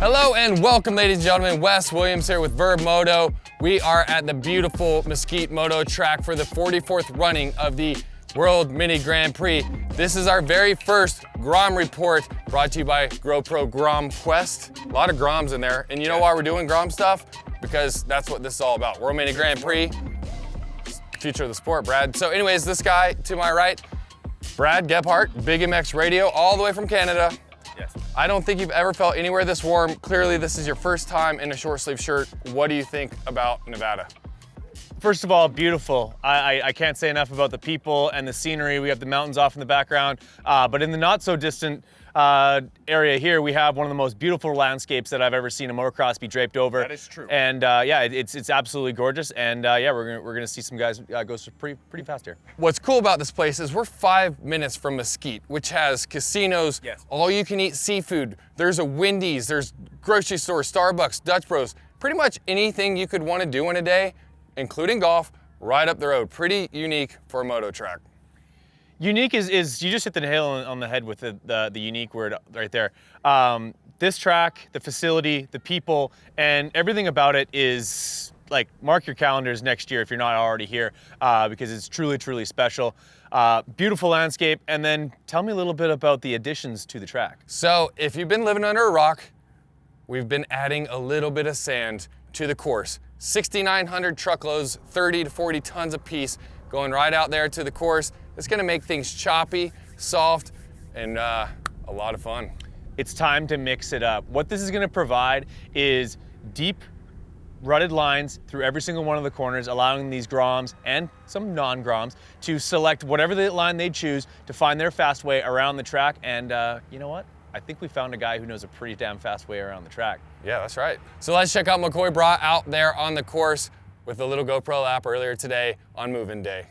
Hello and welcome, ladies and gentlemen. Wes Williams here with Vurbmoto. We are at the beautiful Mesquite Moto track for the 44th running of the World Mini Grand Prix. This is our very first Grom Report, brought to you by Vurbmoto Grom Quest. A lot of Groms in there, and you know why we're doing Grom stuff? Because that's what this is all about. World Mini Grand Prix, future of the sport, Brad. So anyways, this guy to my right, Brad Gebhardt, Big MX Radio, all the way from Canada. Yes. I don't think you've ever felt anywhere this warm. Clearly, this is your first time in a short sleeve shirt. What do you think about Nevada? First of all, beautiful. I can't say enough about the people and the scenery. We have the mountains off in the background, but in the not so distant area here, we have one of the most beautiful landscapes that I've ever seen a motocross be draped over. That is true. And yeah, it's absolutely gorgeous. And yeah, we're gonna see some guys go pretty fast here. What's cool about this place is we're 5 minutes from Mesquite, which has casinos, yes, all you can eat seafood. There's a Wendy's, there's grocery stores, Starbucks, Dutch Bros, pretty much anything you could want to do in a day, including golf, right up the road. Pretty unique for a moto track. Unique is you just hit the nail on the head with the unique word right there. This track, the facility, the people, and everything about it is like, mark your calendars next year if you're not already here, because it's truly, truly special. Beautiful landscape, and then tell me a little bit about the additions to the track. So if you've been living under a rock, we've been adding a little bit of sand to the course. 6,900 truckloads, 30 to 40 tons a piece, going right out there to the course. It's gonna make things choppy, soft, and a lot of fun. It's time to mix it up. What this is gonna provide is deep, rutted lines through every single one of the corners, allowing these Groms and some non-Groms to select whatever the line they choose to find their fast way around the track. And you know what? I think we found a guy who knows a pretty damn fast way around the track. Yeah, that's right. So let's check out McCoy Bra out there on the course with a little GoPro lap earlier today on Moving Day.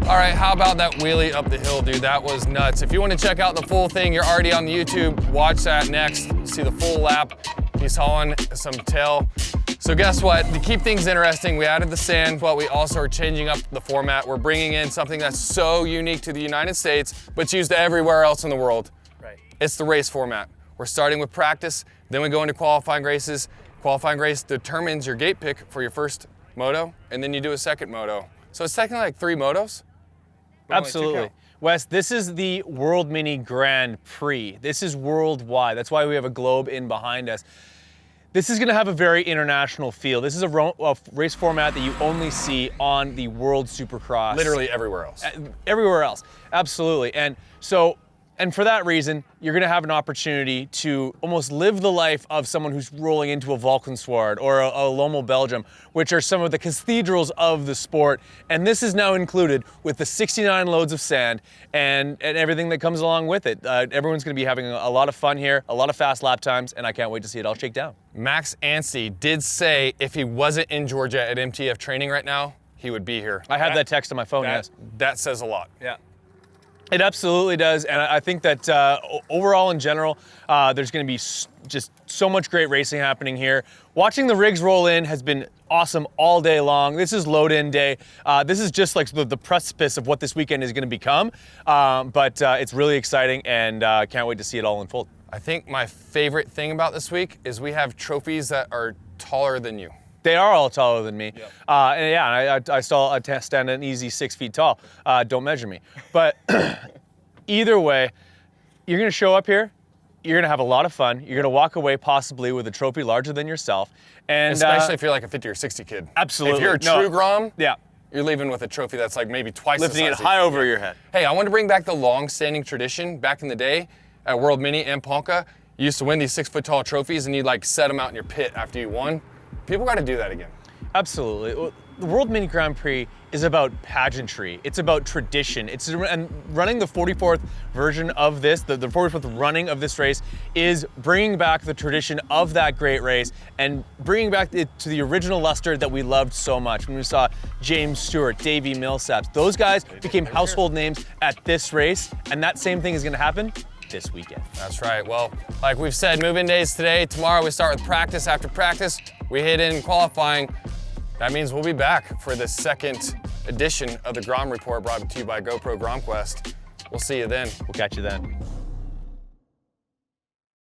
All right, how about that wheelie up the hill, dude? That was nuts. If you want to check out the full thing, you're already on the YouTube. Watch that next. See the full lap. He's hauling some tail. So guess what? To keep things interesting, we added the sand, but we also are changing up the format. We're bringing in something that's so unique to the United States, but used everywhere else in the world. Right. It's the race format. We're starting with practice, then we go into qualifying races. Qualifying race determines your gate pick for your first moto, and then you do a second moto. So it's technically like 3 motos. Absolutely. Wes, this is the World Mini Grand Prix. This is worldwide. That's why we have a globe in behind us. This is gonna have a very international feel. This is a race format that you only see on the World Supercross. Literally everywhere else. Everywhere else, absolutely. And for that reason, you're gonna have an opportunity to almost live the life of someone who's rolling into a Valkenswaard or a Lommel Belgium, which are some of the cathedrals of the sport. And this is now included with the 69 loads of sand and everything that comes along with it. Everyone's gonna be having a lot of fun here, a lot of fast lap times, and I can't wait to see it all shake down. Max Anstey did say if he wasn't in Georgia at MTF training right now, he would be here. I have that text on my phone, yes. That says a lot. Yeah. It absolutely does, and I think that overall in general, there's gonna be just so much great racing happening here. Watching the rigs roll in has been awesome all day long. This is load-in day. This is just like the precipice of what this weekend is gonna become, but it's really exciting, and can't wait to see it all unfold. I think my favorite thing about this week is we have trophies that are taller than you. They are all taller than me. Yep. And yeah, I stand an easy 6 feet tall. Don't measure me. But either way, you're gonna show up here, you're gonna have a lot of fun, you're gonna walk away possibly with a trophy larger than yourself. And especially if you're like a 50 or 60 kid. Absolutely. If you're a true Grom, yeah, you're leaving with a trophy that's like maybe twice the size. lifting it high over your head. Hey, I want to bring back the long-standing tradition. Back in the day at World Mini and Ponca, you used to win these 6 foot tall trophies and you'd like set them out in your pit after you won. People got to do that again. Absolutely. Well, the World Mini Grand Prix is about pageantry. It's about tradition. And running the 44th version of this, the 44th running of this race, is bringing back the tradition of that great race and bringing back it to the original luster that we loved so much. When we saw James Stewart, Davey Millsaps, those guys became household names at this race, and that same thing is going to happen this weekend. That's right. Well, like we've said, move-in days today. Tomorrow we start with practice. After practice, we hit in qualifying. That means we'll be back for the second edition of the Grom Report brought to you by GoPro GromQuest. We'll see you then. We'll catch you then.